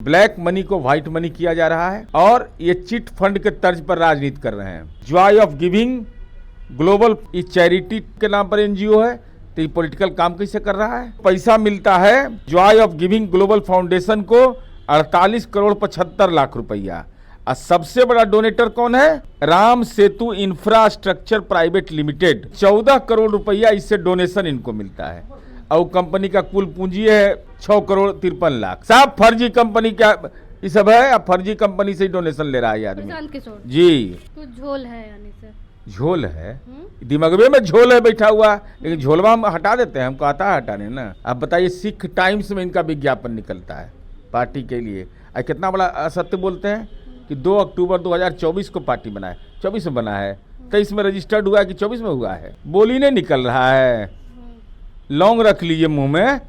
Black money को white money किया जा रहा है और ये चिट फंड के तर्ज पर राजनीति कर रहे हैं। जॉय ऑफ गिविंग ग्लोबल इस चैरिटी के नाम पर एनजीओ है, तो ये पॉलिटिकल काम कैसे कर रहा है? पैसा मिलता है Joy of giving global foundation को 48 करोड़ 75 लाख रुपया। और सबसे बड़ा डोनेटर कौन है? Ram Setu infrastructure private limited. 14 crore रुपया इससे डोनेशन इनको मिलता है और कंपनी का कुल पूंजी है 6 करोड़ 53 लाख। सब फर्जी कंपनी का ये सब है। अब फर्जी कंपनी से ही डोनेशन ले रहा है आदमी। प्रशांत किशोर जी कुछ झोल है यानी से झोल है, दिमागवे में झोल है बैठा हुआ, लेकिन झोलवा हम हटा देते हैं, हमको आता है हटाने ना। अब बताइए, सिख टाइम्स में इनका विज्ञापन निकलता है पार्टी के लिए। कितना बड़ा असत्य बोलते हैं कि 2 अक्टूबर 2024 को पार्टी बना है। 24 में बना है, 23 में रजिस्टर्ड हुआ है कि 24 में हुआ है? बोली नहीं निकल रहा है। लौंग रख लीजिए मुंह में,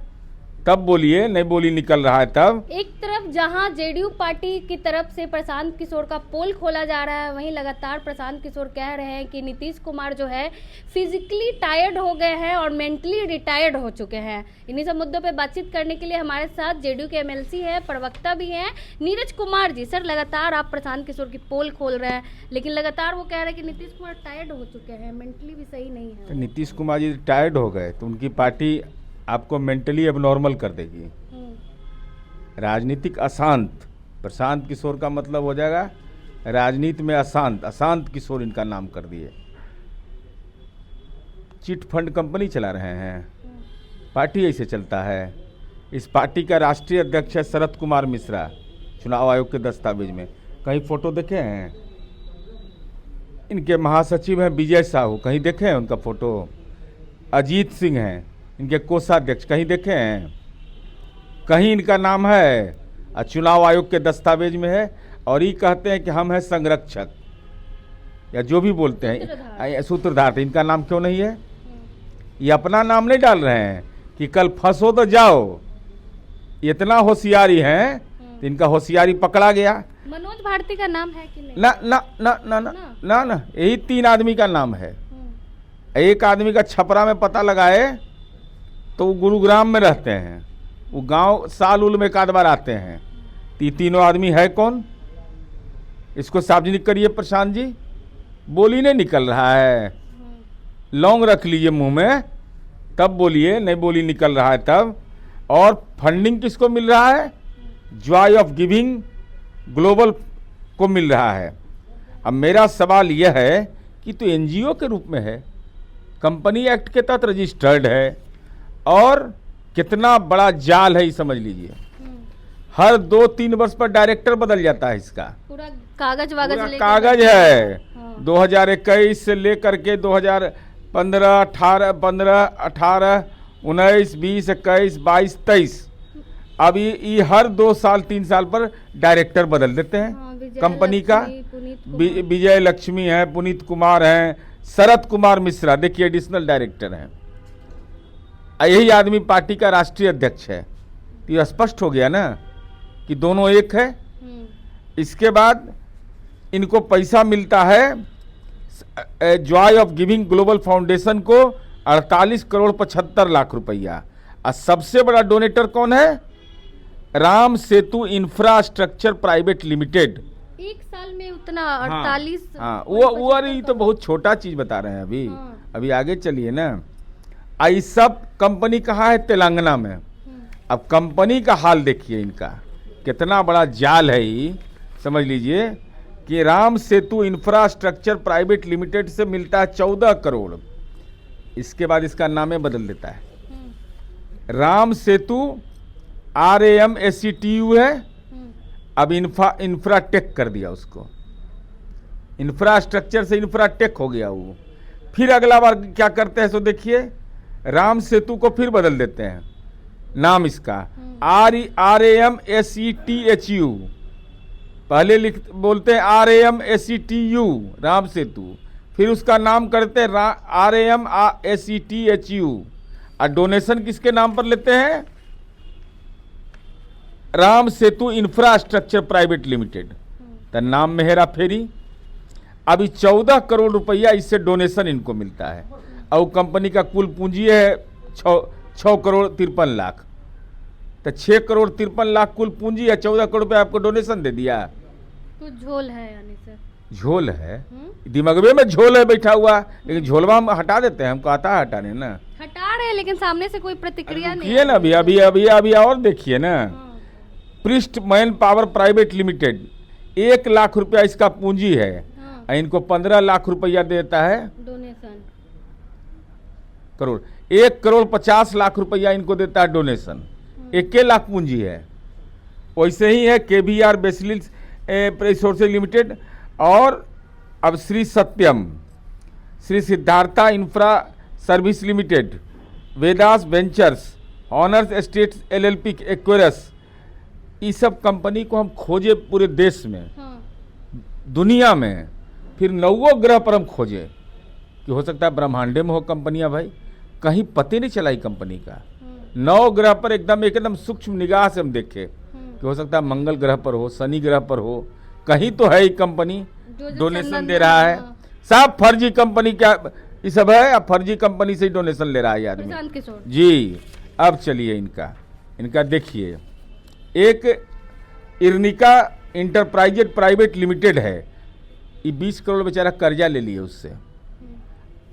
तब बोलिए, नहीं बोली निकल रहा है तब। एक तरफ जहां जेडीयू पार्टी की तरफ से प्रशांत किशोर का पोल खोला जा रहा है, वहीं लगातार प्रशांत किशोर कह रहे हैं कि नीतीश कुमार जो है फिजिकली टायर्ड हो गए हैं और मेंटली रिटायर्ड हो चुके हैं। इन्हीं सब मुद्दों पे बातचीत करने के लिए हमारे साथ जेडीयू के एमएलसी है, प्रवक्ता भी हैं, नीरज कुमार जी। सर, लगातार आप प्रशांत किशोर की पोल खोल रहे हैं, लेकिन लगातार वो कह रहे हैं कि नीतीश कुमार टायर्ड हो चुके हैं, मेंटली भी सही नहीं है। तो नीतीश कुमार जी टायर्ड हो गए तो उनकी पार्टी आपको मेंटली एबनॉर्मल कर देगी। राजनीतिक अशांत, प्रशांत किशोर का मतलब हो जाएगा राजनीति में अशांत। अशांत किशोर इनका नाम कर दिए। चिट फंड कंपनी चला रहे हैं, पार्टी ऐसे चलता है। इस पार्टी का राष्ट्रीय अध्यक्ष है शरद कुमार मिश्रा। चुनाव आयोग के दस्तावेज में कहीं फोटो देखे हैं? इनके महासचिव हैं विजय साहू, कहीं देखे हैं उनका फोटो? अजीत सिंह हैं इनके कोषाध्यक्ष, कहीं देखे हैं? कहीं इनका नाम है? चुनाव आयोग के दस्तावेज में है। और ये कहते हैं कि हम हैं संरक्षक या जो भी बोलते हैं सूत्रधार। इनका नाम क्यों नहीं है? ये अपना नाम नहीं डाल रहे हैं कि कल फंसो तो जाओ। इतना होशियारी हैं तो इनका होशियारी पकड़ा गया। मनोज भारती का नाम है कि नहीं? ना ना ना ना ना ना ना, यही 3 आदमी का नाम है। एक आदमी का छपरा में पता लगाए तो वो गुरुग्राम में रहते हैं, वो गांव साल उल में एक आध बार आते हैं। तीनों आदमी है कौन? इसको सार्वजनिक करिए प्रशांत जी। बोली नहीं निकल रहा है। लौंग रख लीजिए मुंह में, तब बोलिए, नहीं बोली निकल रहा है तब। और फंडिंग किसको मिल रहा है? जॉय ऑफ गिविंग ग्लोबल को मिल रहा है। अब मेरा सवाल यह है कि तो एनजीओ के रूप में है, कंपनी एक्ट के तहत रजिस्टर्ड है, और कितना बड़ा जाल है ये समझ लीजिए। हर 2-3 वर्ष पर डायरेक्टर बदल जाता है इसका। पूरा कागज वागज कागज है। हाँ। 2021 से लेकर के 2015, 18, 19, 20, 21, 22, 23, अब ये हर 2 साल 3 साल पर डायरेक्टर बदल देते हैं। हाँ, कंपनी का विजय लक्ष्मी है, पुनीत कुमार हैं, शरद कुमार मिश्रा देखिए एडिशनल डायरेक्टर हैं। यही आदमी पार्टी का राष्ट्रीय अध्यक्ष है। तो ये स्पष्ट हो गया ना कि दोनों एक है। इसके बाद इनको पैसा मिलता है Joy of giving global foundation को 48 करोड़ 75 लाख रुपया। और सबसे बड़ा डोनेटर कौन है? Ram Setu infrastructure private limited. एक साल में उतना 48। हाँ, वो अरे तो बहुत छोटा चीज बता रहे हैं अभी। अभी आगे चलिए ना। आई सब कंपनी कहाँ है? तेलंगाना में। अब कंपनी का हाल देखिए इनका, कितना बड़ा जाल है ये। समझ लीजिए कि Ram Setu infrastructure private limited से मिलता है 14 करोड़। इसके बाद इसका नाम बदल देता है, राम सेतु RAMSETU है। अब इंफ्राटेक कर दिया उसको, इंफ्रास्ट्रक्चर से इंफ्राटेक हो गया वो। फिर अगला बार क्या करते हैं सो देखिए, राम सेतु को फिर बदल देते हैं नाम इसका, RAMSETHU। पहले बोलते हैं RAMSETU राम सेतु, फिर उसका नाम करते हैं RAMSETHU। और डोनेशन किसके नाम पर लेते हैं? Ram Setu infrastructure private limited. तो नाम में हेरा फेरी। अभी 14 करोड़ रुपया इससे डोनेशन इनको मिलता है और कंपनी का कुल पूंजी है 6 करोड़ 53 लाख। तो 6,53,00,000 कुल पूंजी है, 14 करोड़ रुपये आपको डोनेशन दे दिया। तो झोल है यानी सर, झोल है, दिमागवे में झोल है बैठा हुआ, लेकिन झोलवा हम हटा देते हैं, हमको आता है हटाने ना। हटा रहे हैं लेकिन सामने से कोई प्रतिक्रिया नहीं किए ना अभी अभी अभी अभी और देखिए ना। पृष्ठ man power private limited 1 lakh रुपया इसका पूंजी है, इनको 15 लाख रुपया देता है डोनेशन, करोड़ 1,50,00,000 रुपया इनको देता है डोनेशन, 1 लाख पूंजी है। वैसे ही है KBR बेसिलिस रिसोर्सेज लिमिटेड, और अब Shri Satyam, Shri Siddhartha infra service limited, Vedas ventures, honours estates LLP Aquarius, ये सब कंपनी को हम खोजे पूरे देश में, दुनिया में, फिर 9 ग्रह पर हम खोजे कि हो सकता है ब्रह्मांडे में हो कंपनियां भाई, कहीं पते नहीं चला कंपनी का। 9 ग्रह पर एकदम सूक्ष्म निगाह से हम देखे कि हो सकता है मंगल ग्रह पर हो, शनि ग्रह पर हो, कहीं तो है ये कंपनी डोनेशन दे रहा है। सब फर्जी कंपनी क्या ये सब है, अब फर्जी कंपनी से ही डोनेशन ले रहा है आदमी प्रशांत किशोर जी। अब चलिए इनका देखिए, एक इर्निका इंटरप्राइजेज प्राइवेट लिमिटेड है, ये 20 करोड़ बेचारा कर्जा ले लिए उससे,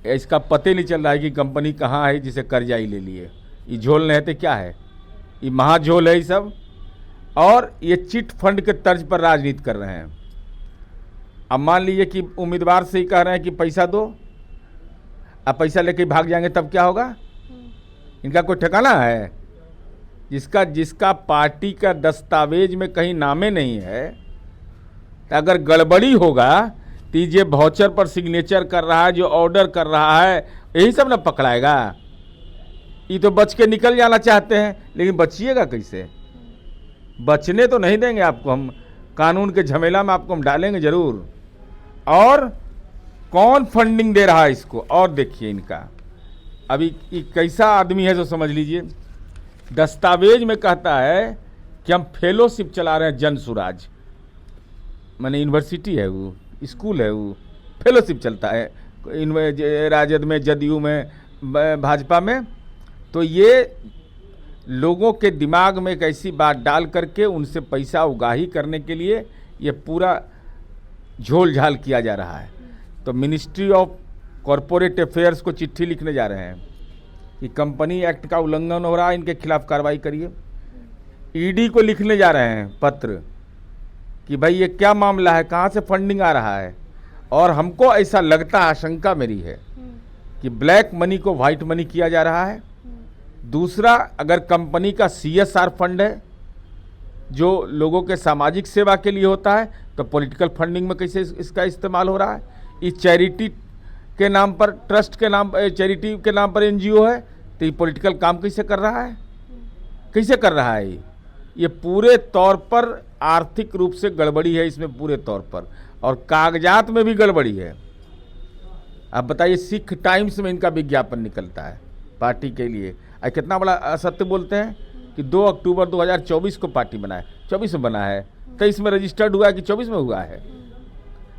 इसका पते नहीं चल रहा है कि कंपनी कहाँ है जिसे कर्जा ही ले लिए। ये झोल नहीं है तो क्या है, ये महाझोल है ये सब। और ये चिट फंड के तर्ज पर राजनीति कर रहे हैं। अब मान लीजिए कि उम्मीदवार से ही कह रहे हैं कि पैसा दो, अब पैसा लेके भाग जाएंगे तब क्या होगा? इनका कोई ठिकाना है? जिसका पार्टी का दस्तावेज में कहीं नामे नहीं है, तो अगर गड़बड़ी होगा तो ये वाउचर पर सिग्नेचर कर रहा है, जो ऑर्डर कर रहा है, यही सब ना पकड़ाएगा। ये तो बच के निकल जाना चाहते हैं, लेकिन बचिएगा कैसे? बचने तो नहीं देंगे आपको हम, कानून के झमेला में आपको हम डालेंगे जरूर। और कौन फंडिंग दे रहा है इसको, और देखिए इनका अभी ये कैसा आदमी है जो समझ लीजिए। दस्तावेज में कहता है कि हम फेलोशिप चला रहे हैं, जन सुराज माने यूनिवर्सिटी है, वो स्कूल है, वो फेलोशिप चलता है इनमें, राजद में, जदयू में, भाजपा में। तो ये लोगों के दिमाग में एक ऐसी बात डाल करके उनसे पैसा उगाही करने के लिए ये पूरा झोल झाल किया जा रहा है। तो मिनिस्ट्री ऑफ कॉरपोरेट अफेयर्स को चिट्ठी लिखने जा रहे हैं कि कंपनी एक्ट का उल्लंघन हो रहा है, इनके खिलाफ कार्रवाई करिए। ईडी को लिखने जा रहे हैं पत्र कि भाई ये क्या मामला है, कहाँ से फंडिंग आ रहा है। और हमको ऐसा लगता है, आशंका मेरी है कि ब्लैक मनी को व्हाइट मनी किया जा रहा है। दूसरा, अगर कंपनी का CSR फंड है जो लोगों के सामाजिक सेवा के लिए होता है, तो पॉलिटिकल फंडिंग में कैसे इसका इस्तेमाल हो रहा है? ये चैरिटी के नाम पर, ट्रस्ट के नाम, चैरिटी के नाम पर NGO है, तो ये पॉलिटिकल काम कैसे कर रहा है? कैसे कर रहा है? ये पूरे तौर पर आर्थिक रूप से गड़बड़ी है इसमें पूरे तौर पर, और कागजात में भी गड़बड़ी है। अब बताइए, सिख टाइम्स में इनका विज्ञापन निकलता है पार्टी के लिए, कितना बड़ा असत्य बोलते हैं कि 2 अक्टूबर 2024 को पार्टी बना है, 24 में बना है, 23 में रजिस्टर्ड हुआ है कि 24 में हुआ है।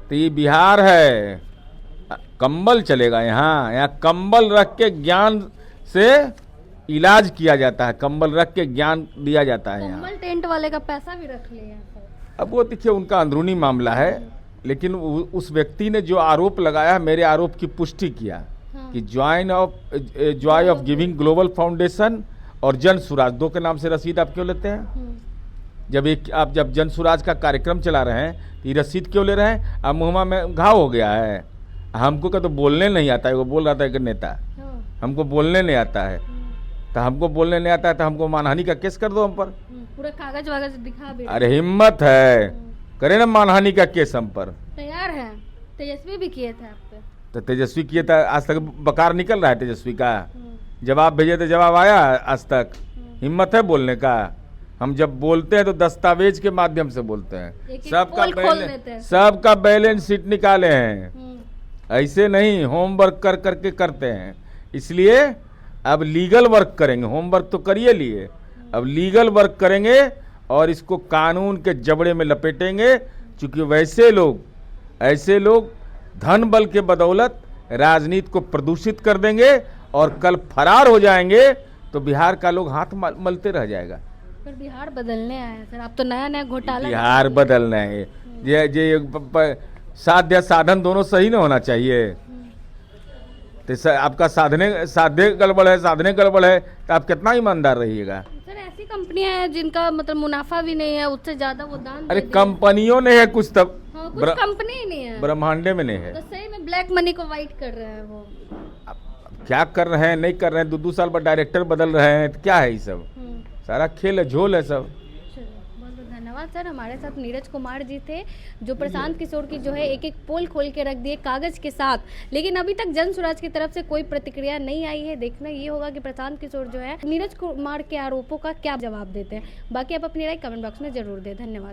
तो ये बिहार है, कंबल चलेगा यहाँ कंबल रख के ज्ञान से इलाज किया जाता है, कंबल रख के ज्ञान दिया जाता है। यहाँ कंबल टेंट वाले का पैसा भी रख लिया। अब वो देखिए उनका अंदरूनी मामला है, लेकिन उस व्यक्ति ने जो आरोप लगाया, मेरे आरोप की पुष्टि किया कि Joy of giving global foundation और जन सुराज 2 के नाम से रसीद आप क्यों लेते हैं? आप जब जन सुराज का कार्यक्रम चला रहे हैं तो ये रसीद क्यों ले रहे हैं? अब मुहम्मा में घाव हो गया है, हमको क्या तो बोलने नहीं आता है। वो बोल रहा था कि नेता हमको बोलने नहीं आता है, तो हमको बोलने नहीं आता है तो हमको मानहानि का केस कर दो हम पर, पूरा कागज वागज दिखा भी। अरे हिम्मत है, करे ना मानहानि का केस हम पर। तैयार है, तेजस्वी भी किए थे आप पे। तो तेजस्वी किए था, आज तक बकार निकल रहा है तेजस्वी का। जवाब भेजे तो जवाब आया आज तक? हिम्मत है बोलने का? हम जब बोलते हैं तो दस्तावेज के माध्यम से बोलते हैं, सबका बैलेंस शीट निकाले हैं, ऐसे नहीं होमवर्क कर करके करते हैं। इसलिए अब लीगल वर्क करेंगे, होमवर्क तो करिए लिए, अब लीगल वर्क करेंगे और इसको कानून के जबड़े में लपेटेंगे। क्योंकि ऐसे लोग धन बल के बदौलत राजनीति को प्रदूषित कर देंगे और कल फरार हो जाएंगे तो बिहार का लोग हाथ मलते रह जाएगा। पर बिहार बदलने आया है सर, आप तो नया नया घोटाला बिहार बदलना है ये साध्य साधन दोनों सही ना होना चाहिए। तो आपका साधने गड़बड़ है, साधने गड़बड़ है, तो आप कितना ईमानदार रहिएगा। सर ऐसी कंपनियां हैं जिनका मतलब मुनाफा भी नहीं है, उससे ज्यादा वो दान अरे दे दें। कंपनियों ने है कुछ, तब हाँ, कुछ कंपनी ही नहीं है, ब्रह्मांडे में नहीं है। तो सही में ब्लैक मनी को वाइट कर रहे हैं वो। अब क्या कर रहे हैं, नहीं कर रहे हैं, 2-2 साल पर डायरेक्टर बदल रहे हैं, तो क्या है ये सब, सारा खेल है, झोल है सब। बहुत बहुत धन्यवाद सर। हमारे साथ नीरज कुमार जी थे जो प्रशांत किशोर की जो है एक एक पोल खोल के रख दिए कागज के साथ, लेकिन अभी तक जन स्वराज की तरफ से कोई प्रतिक्रिया नहीं आई है। देखना ये होगा कि प्रशांत किशोर जो है नीरज कुमार के आरोपों का क्या जवाब देते हैं। बाकी आप अपनी राय कमेंट बॉक्स में जरूर दें। धन्यवाद।